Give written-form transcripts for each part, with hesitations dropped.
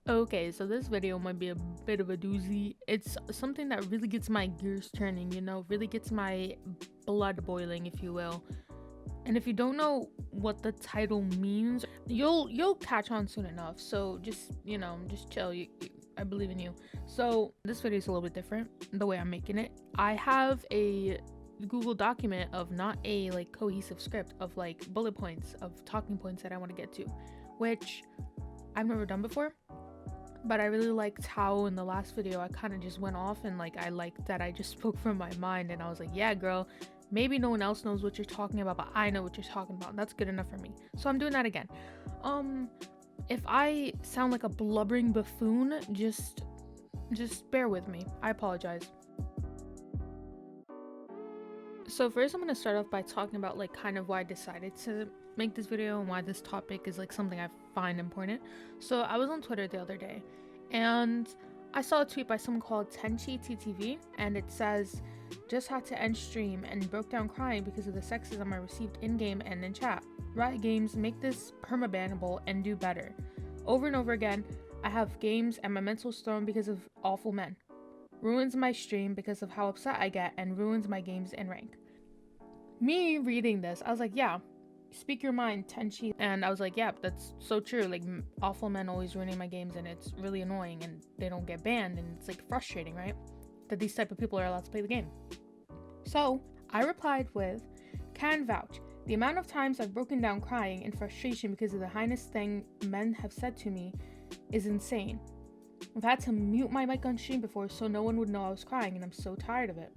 Okay, so this video might be a bit of a doozy. It's something that really gets my gears turning, really gets my blood boiling, if you will. And if you don't know what the title means, you'll catch on soon enough. So just chill. I believe in you. So this video is a little bit different the way I'm making it. I have a Google document of not a like cohesive script of like bullet points of talking points that I want to get to, which I've never done before. But I really liked how in the last video I kind of just went off, and like I liked that I just spoke from my mind, and I was like, yeah girl, maybe no one else knows what you're talking about, but I know what you're talking about, and that's good enough for me. So I'm doing that again. If I sound like a blubbering buffoon, just bear with me. I apologize. So first I'm going to start off by talking about like kind of why I decided to make this video and why this topic is like something I find important. So I was on Twitter the other day and I saw a tweet by someone called Tenchi TTV, and it says, just had to end stream and broke down crying because of the sexism I received in-game and in chat. Riot Games, make this perma-bannable and do better. Over and over again, I have games and my mental storm because of awful men. Ruins my stream because of how upset I get and ruins my games in rank. Me reading this, I was like, yeah, speak your mind, Tenchi. And I was like, yeah, that's so true. Like, awful men always ruining my games, and it's really annoying, and they don't get banned, and it's like frustrating, right? That these type of people are allowed to play the game. So I replied with, can vouch. The amount of times I've broken down crying in frustration because of the heinous thing men have said to me is insane. I've had to mute my mic on stream before so no one would know I was crying, and I'm so tired of it.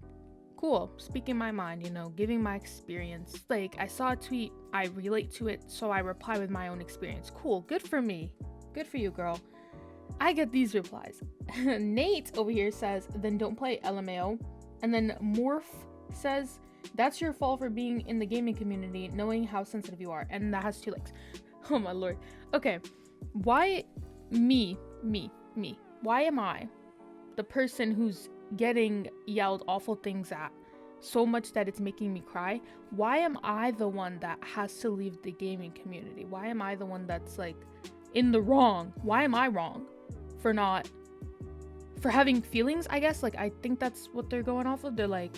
Cool, speaking my mind, giving my experience. Like, I saw a tweet, I relate to it, so I reply with my own experience. Cool, good for me. Good for you, girl. I get these replies. Nate over here says, then don't play LMAO. And then Morph says, that's your fault for being in the gaming community, knowing how sensitive you are. And that has 2 likes. Oh my lord. Okay, why me? Why am I the person who's getting yelled awful things at so much that it's making me cry? Why am I the one that has to leave the gaming community? Why am I the one that's like in the wrong? Why am I wrong for having feelings? I guess like I think that's what they're going off of. They're like,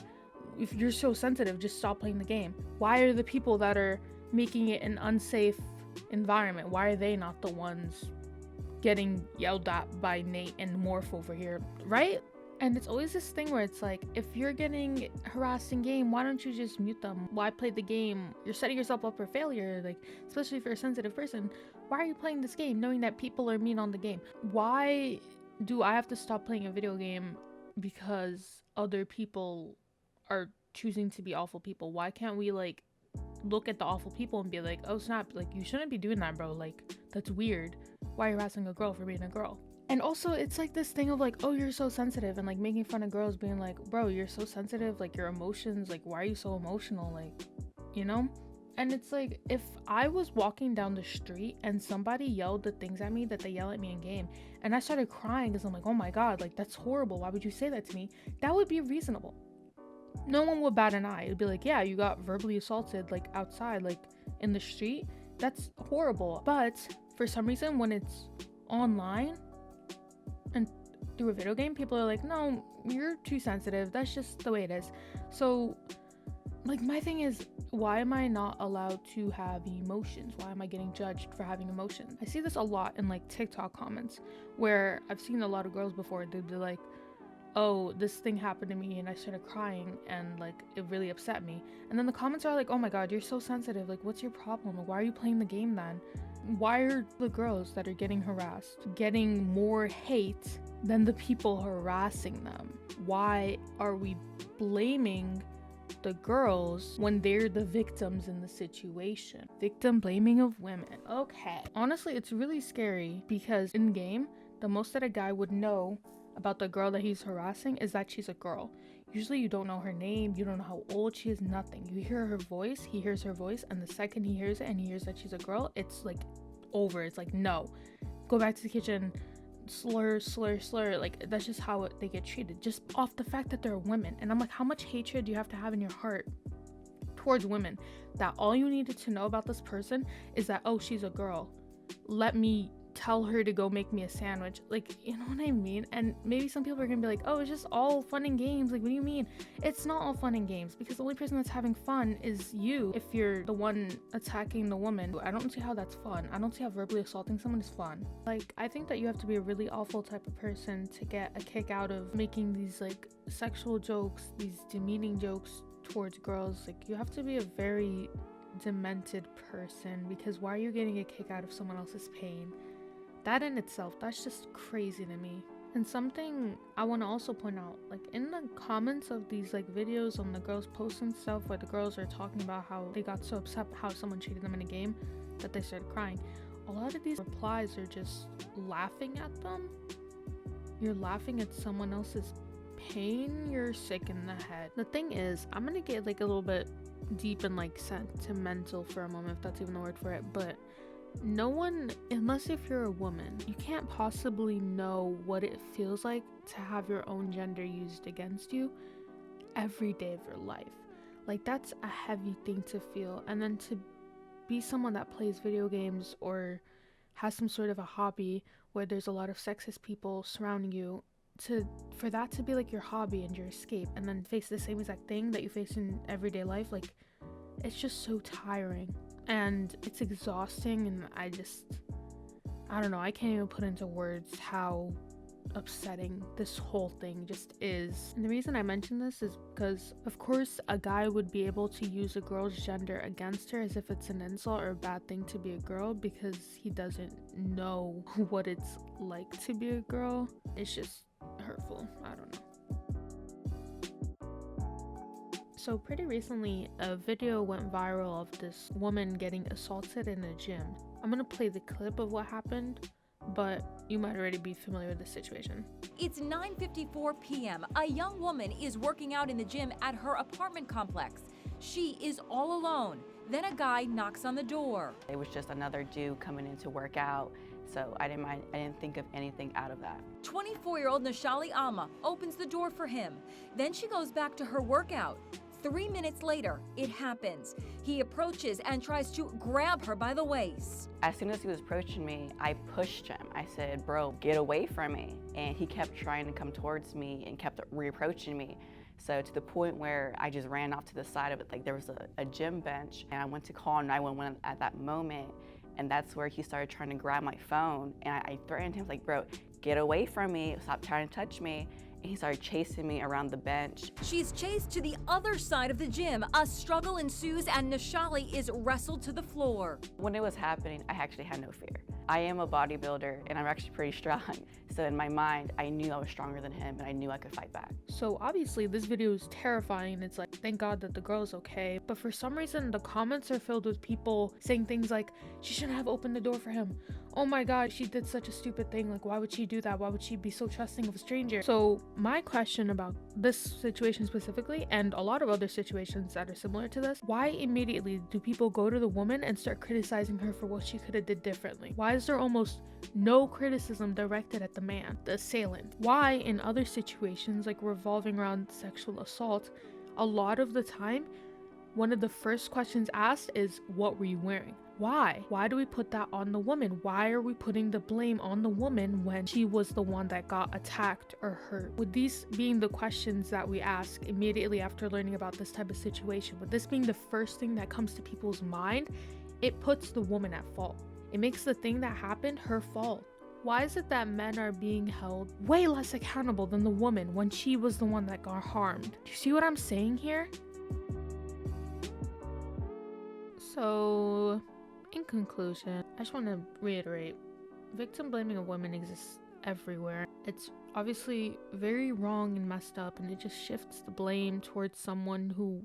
if you're so sensitive, just stop playing the game. Why are the people that are making it an unsafe environment, why are they not the ones getting yelled at by Nate and Morph over here, right? And it's always this thing where it's like, if you're getting harassed in game, why don't you just mute them? Why play the game? You're setting yourself up for failure, like, especially if you're a sensitive person. Why are you playing this game knowing that people are mean on the game? Why do I have to stop playing a video game because other people are choosing to be awful people? Why can't we like look at the awful people and be like, oh snap, like you shouldn't be doing that, bro, like that's weird. Why are you harassing a girl for being a girl? And also it's like this thing of like, oh, you're so sensitive, and like making fun of girls, being like, bro, you're so sensitive, like your emotions, like why are you so emotional, like, and it's like, if I was walking down the street and somebody yelled the things at me that they yell at me in game, and I started crying because I'm like, oh my god, like that's horrible, why would you say that to me? That would be reasonable. No one would bat an eye. It'd be like, yeah, you got verbally assaulted like outside, like in the street, that's horrible. But for some reason, when it's online and through a video game, people are like, no, you're too sensitive, that's just the way it is. So like my thing is, why am I not allowed to have emotions? Why am I getting judged for having emotions? I see this a lot in like TikTok comments, where I've seen a lot of girls before, they'd be like, oh, this thing happened to me and I started crying and like it really upset me. And then the comments are like, oh my god, you're so sensitive, like what's your problem? Like, why are you playing the game then? Why are the girls that are getting harassed getting more hate than the people harassing them? Why are we blaming the girls when they're the victims in the situation? Victim blaming of women. Okay. Honestly, it's really scary because in game, the most that a guy would know about the girl that he's harassing is that she's a girl. Usually you don't know her name, you don't know how old she is, nothing. You hear her voice, he hears her voice, and the second he hears it and he hears that she's a girl, it's like over. It's like, no, go back to the kitchen, slur. Like that's just how they get treated, just off the fact that they're women. And I'm like, how much hatred do you have to have in your heart towards women that all you needed to know about this person is that, oh, she's a girl, let me tell her to go make me a sandwich. Like, you know what I mean? And maybe some people are gonna be like, oh, it's just all fun and games. Like, what do you mean? It's not all fun and games, because the only person that's having fun is you if you're the one attacking the woman. I don't see how that's fun. I don't see how verbally assaulting someone is fun. Like, I think that you have to be a really awful type of person to get a kick out of making these like sexual jokes, these demeaning jokes towards girls. Like, you have to be a very demented person, because why are you getting a kick out of someone else's pain? That in itself, that's just crazy to me. And something I want to also point out, like in the comments of these like videos on the girls posting stuff where the girls are talking about how they got so upset how someone treated them in a game that they started crying, a lot of these replies are just laughing at them. You're laughing at someone else's pain. You're sick in the head. The thing is, I'm gonna get like a little bit deep and like sentimental for a moment, if that's even the word for it, but no one, unless if you're a woman, you can't possibly know what it feels like to have your own gender used against you every day of your life. Like, that's a heavy thing to feel. And then to be someone that plays video games or has some sort of a hobby where there's a lot of sexist people surrounding you, for that to be like your hobby and your escape, and then face the same exact thing that you face in everyday life, like, it's just so tiring and it's exhausting. And I don't know, I can't even put into words how upsetting this whole thing just is. And the reason I mention this is because, of course, a guy would be able to use a girl's gender against her as if it's an insult or a bad thing to be a girl, because he doesn't know what it's like to be a girl. It's just hurtful. I don't know. So pretty recently, a video went viral of this woman getting assaulted in a gym. I'm gonna play the clip of what happened, but you might already be familiar with the situation. It's 9:54 p.m. A young woman is working out in the gym at her apartment complex. She is all alone. Then a guy knocks on the door. It was just another dude coming in to work out, so I didn't think of anything out of that. 24-year-old Nashali Alma opens the door for him. Then she goes back to her workout. 3 minutes later, it happens. He approaches and tries to grab her by the waist. As soon as he was approaching me, I pushed him. I said, bro, get away from me. And he kept trying to come towards me and kept reapproaching me. So to the point where I just ran off to the side of it, like there was a gym bench, and I went to call 911 at that moment. And that's where he started trying to grab my phone. And I threatened him, like, bro, get away from me, stop trying to touch me. And he started chasing me around the bench. She's chased to the other side of the gym. A struggle ensues and Nashali is wrestled to the floor. When it was happening, I actually had no fear. I am a bodybuilder and I'm actually pretty strong. So in my mind, I knew I was stronger than him and I knew I could fight back. So obviously this video is terrifying. It's like, thank God that the girl's okay. But for some reason, the comments are filled with people saying things like, she shouldn't have opened the door for him. Oh my God, she did such a stupid thing. Like, why would she do that? Why would she be so trusting of a stranger? So my question about this situation specifically, and a lot of other situations that are similar to this, why immediately do people go to the woman and start criticizing her for what she could have did differently? Why is there almost no criticism directed at the man, the assailant? Why in other situations, like revolving around sexual assault, a lot of the time, one of the first questions asked is, what were you wearing? Why? Why do we put that on the woman? Why are we putting the blame on the woman when she was the one that got attacked or hurt? With these being the questions that we ask immediately after learning about this type of situation, with this being the first thing that comes to people's mind, it puts the woman at fault. It makes the thing that happened her fault. Why is it that men are being held way less accountable than the woman when she was the one that got harmed? Do you see what I'm saying here? So, in conclusion, I just want to reiterate, victim blaming of women exists everywhere. It's obviously very wrong and messed up, and it just shifts the blame towards someone who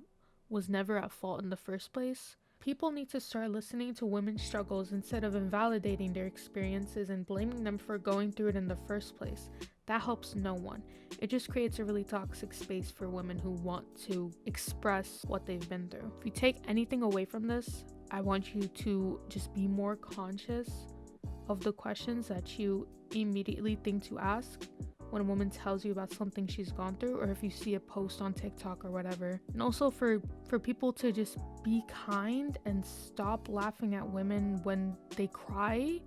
was never at fault in the first place. People need to start listening to women's struggles instead of invalidating their experiences and blaming them for going through it in the first place. That helps no one. It just creates a really toxic space for women who want to express what they've been through. If you take anything away from this, I want you to just be more conscious of the questions that you immediately think to ask when a woman tells you about something she's gone through, or if you see a post on TikTok or whatever. And also for people to just be kind and stop laughing at women when they cry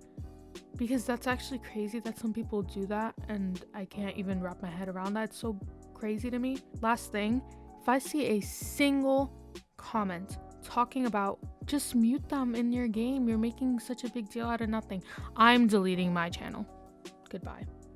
because that's actually crazy that some people do that, and I can't even wrap my head around that. It's so crazy to me. Last thing, if I see a single comment talking about, just mute them in your game. You're making such a big deal out of nothing. I'm deleting my channel. Goodbye.